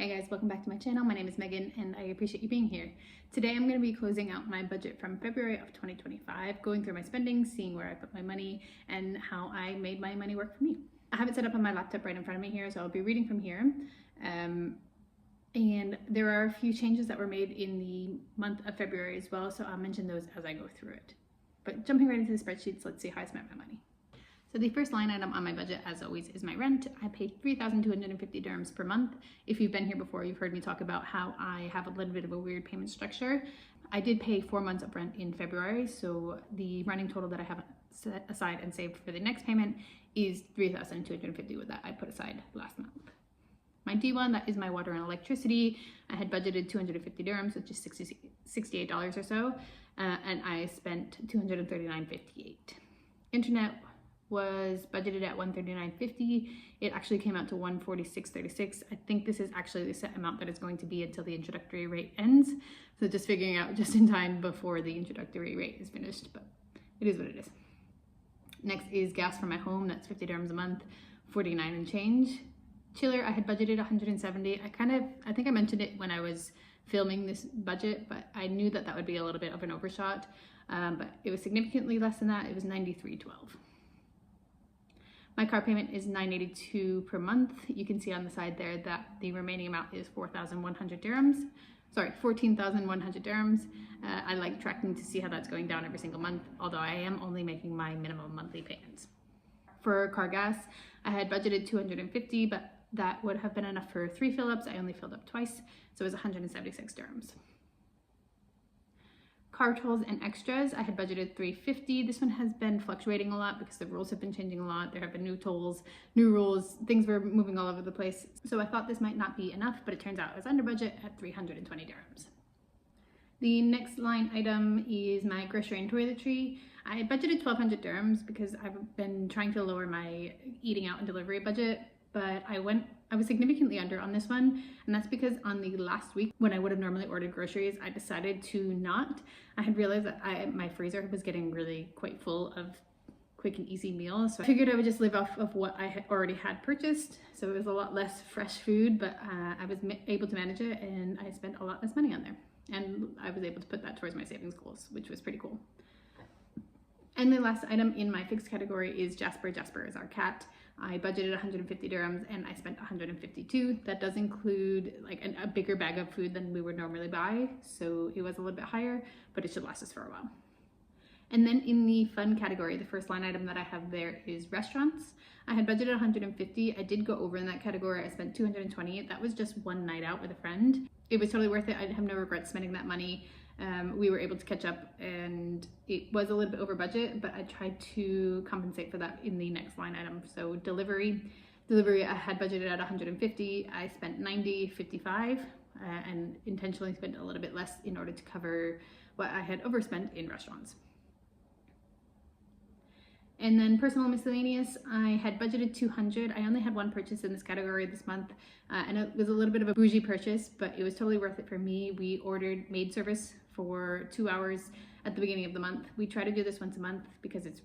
Hey guys, welcome back to my channel. My name is Megan and I appreciate you being here. Today I'm going to be closing out my budget from February of 2025, going through my spending, seeing where I put my money and how I made my money work for me. I have it set up on my laptop right in front of me here, so I'll be reading from here. And there are a few changes that were made in the month of February as well, so I'll mention those as I go through it. But jumping right into the spreadsheets, let's see how I spent my money. So the first line item on my budget, as always, is my rent. I pay 3,250 dirhams per month. If you've been here before, you've heard me talk about how I have a little bit of a weird payment structure. I did pay 4 months of rent in February, so the running total that I have set aside and saved for the next payment is 3,250 with that I put aside last month. My D1, that is my water and electricity. I had budgeted 250 dirhams, which is $68 or so, and I spent 239.58. Internet was budgeted at 139.50. It actually came out to 146.36. I think this is actually the set amount that it's going to be until the introductory rate ends. So just figuring out just in time before the introductory rate is finished, but it is what it is. Next is gas for my home. That's 50 dirhams a month, 49 and change. Chiller, I had budgeted 170. I think I mentioned it when I was filming this budget, but I knew that that would be a little bit of an overshot, but it was significantly less than that. It was 93.12. My car payment is $982 per month. You can see on the side there that the remaining amount is 4,100 dirhams. Sorry, 14,100 dirhams. I like tracking to see how that's going down every single month, although I am only making my minimum monthly payments. For car gas, I had budgeted 250, but that would have been enough for 3 fill-ups. I only filled up twice, so it was 176 dirhams. Car tolls and extras, I had budgeted 350. This one has been fluctuating a lot because the rules have been changing a lot. There have been new tolls, new rules, things were moving all over the place. So I thought this might not be enough, but it turns out I was under budget at 320 dirhams. The next line item is my grocery and toiletry. I budgeted 1,200 dirhams because I've been trying to lower my eating out and delivery budget, but I was significantly under on this one, and that's because on the last week when I would have normally ordered groceries, I decided to not. I had realized that my freezer was getting really quite full of quick and easy meals, so I figured I would just live off of what I had already had purchased. So it was a lot less fresh food, but I was able to manage it, and I spent a lot less money on there, and I was able to put that towards my savings goals, which was pretty cool. And the last item in my fixed category is Jasper. Jasper is our cat. I budgeted 150 dirhams and I spent 152. That does include like a bigger bag of food than we would normally buy, so it was a little bit higher, but it should last us for a while. And then in the fun category, the first line item that I have there is restaurants. I had budgeted 150. I did go over in that category. I spent 220. That was just one night out with a friend. It was totally worth it. I have no regrets spending that money. We were able to catch up and it was a little bit over budget, but I tried to compensate for that in the next line item. So delivery I had budgeted at 150. I spent 90, 55, and intentionally spent a little bit less in order to cover what I had overspent in restaurants. And then personal miscellaneous, I had budgeted 200. I only had one purchase in this category this month, and it was a little bit of a bougie purchase, but it was totally worth it for me. We ordered maid service for 2 hours at the beginning of the month. We try to do this once a month because it's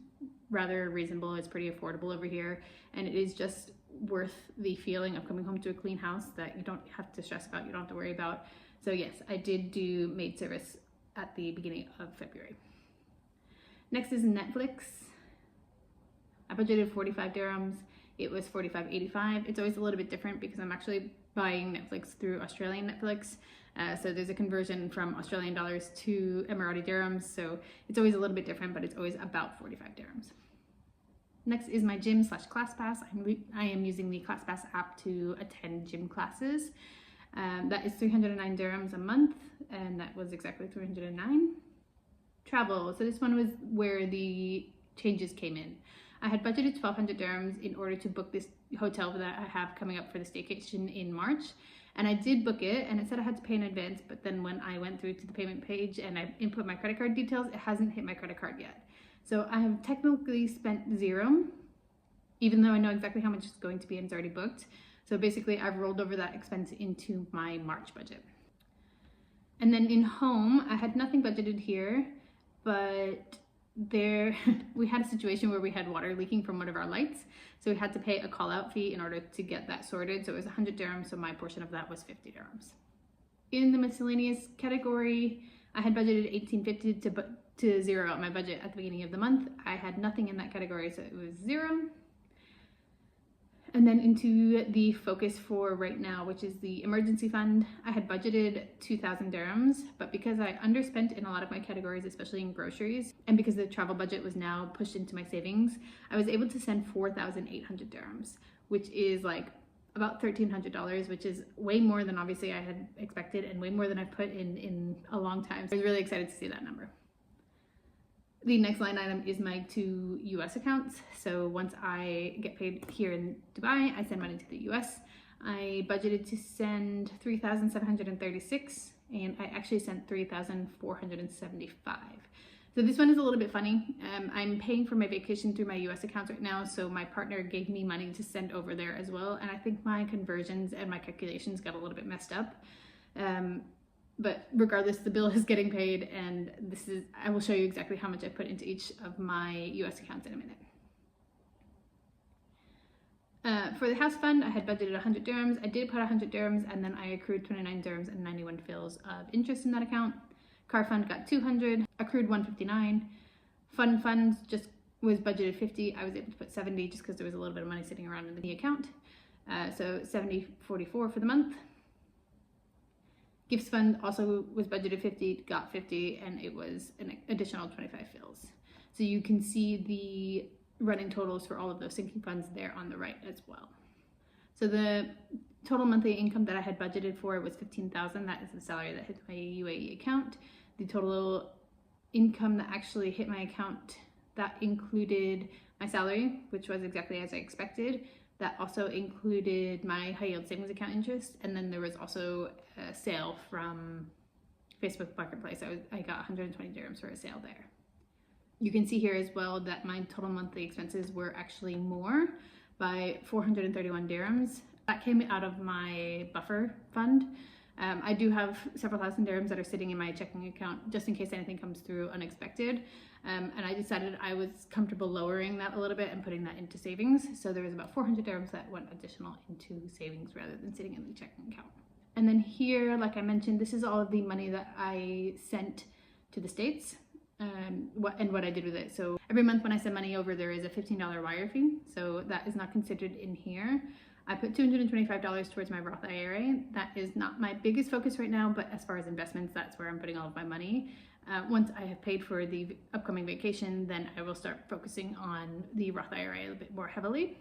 rather reasonable. It's pretty affordable over here, and it is just worth the feeling of coming home to a clean house that you don't have to stress about, you don't have to worry about. So yes, I did do maid service at the beginning of February. Next is Netflix. I budgeted 45 dirhams. It was 45.85. It's always a little bit different because I'm actually buying Netflix through Australian Netflix. So there's a conversion from Australian dollars to Emirati dirhams. So it's always a little bit different, but it's always about 45 dirhams. Next is my gym / class pass. I am using the class pass app to attend gym classes. That is 309 dirhams a month, and that was exactly 309. Travel. So this one was where the changes came in. I had budgeted 1,200 dirhams in order to book this hotel that I have coming up for the staycation in March. And I did book it, and it said I had to pay in advance, but then when I went through to the payment page and I input my credit card details, it hasn't hit my credit card yet. So I have technically spent 0, even though I know exactly how much it's going to be and it's already booked. So basically I've rolled over that expense into my March budget. And then in home, I had nothing budgeted here, but there we had a situation where we had water leaking from one of our lights, so we had to pay a call out fee in order to get that sorted. So it was 100 dirhams, so my portion of that was 50 dirhams. In the miscellaneous category, I had budgeted 1850 to zero out my budget at the beginning of the month. I had nothing in that category, so it was zero. And then into the focus for right now, which is the emergency fund, I had budgeted 2,000 dirhams, but because I underspent in a lot of my categories, especially in groceries, and because the travel budget was now pushed into my savings, I was able to send 4,800 dirhams, which is like about $1,300, which is way more than obviously I had expected and way more than I've put in a long time. So I was really excited to see that number. The next line item is my 2 US accounts. So once I get paid here in Dubai, I send money to the US. I budgeted to send 3,736 and I actually sent 3,475. So this one is a little bit funny. I'm paying for my vacation through my US accounts right now, so my partner gave me money to send over there as well, and I think my conversions and my calculations got a little bit messed up. But regardless, the bill is getting paid, and I will show you exactly how much I put into each of my US accounts in a minute. For the house fund, I had budgeted 100 dirhams. I did put 100 dirhams, and then I accrued 29 dirhams and 91 fils of interest in that account. Car fund got 200, accrued 159. Fund just was budgeted 50. I was able to put 70 just because there was a little bit of money sitting around in the account. So 70.44 for the month. Gifts fund also was budgeted 50, got 50, and it was an additional 25 fils. So you can see the running totals for all of those sinking funds there on the right as well. So the total monthly income that I had budgeted for was 15,000. That is the salary that hit my UAE account. The total income that actually hit my account, that included my salary, which was exactly as I expected. That also included my high yield savings account interest, and then there was also a sale from Facebook Marketplace. I got 120 dirhams for a sale there. You can see here as well that my total monthly expenses were actually more by 431 dirhams. That came out of my buffer fund. I do have several thousand dirhams that are sitting in my checking account just in case anything comes through unexpected. And I decided I was comfortable lowering that a little bit and putting that into savings. So there was about 400 dirhams that went additional into savings rather than sitting in the checking account. And then here, like I mentioned, this is all of the money that I sent to the States and what I did with it. So every month when I send money over, there is a $15 wire fee. So that is not considered in here. I put $225 towards my Roth IRA. That is not my biggest focus right now, but as far as investments, that's where I'm putting all of my money. Once I have paid for the upcoming vacation, then I will start focusing on the Roth IRA a little bit more heavily.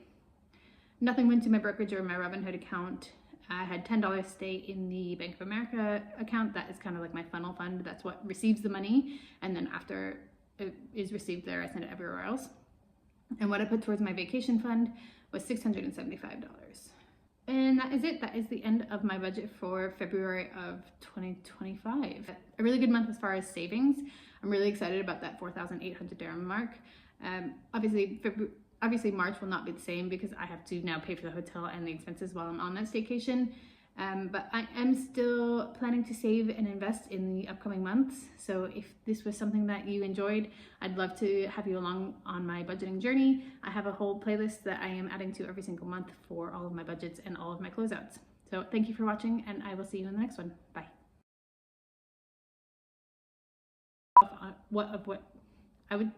Nothing went to my brokerage or my Robinhood account. I had $10 stay in the Bank of America account. That is kind of like my funnel fund. That's what receives the money. And then after it is received there, I send it everywhere else. And what I put towards my vacation fund was $675. And that is it. That is the end of my budget for February of 2025. A really good month as far as savings. I'm really excited about that 4,800 dirham mark. Obviously March will not be the same because I have to now pay for the hotel and the expenses while I'm on that staycation. But I am still planning to save and invest in the upcoming months. So if this was something that you enjoyed, I'd love to have you along on my budgeting journey. I have a whole playlist that I am adding to every single month for all of my budgets and all of my closeouts. So thank you for watching, and I will see you in the next one. Bye. What I would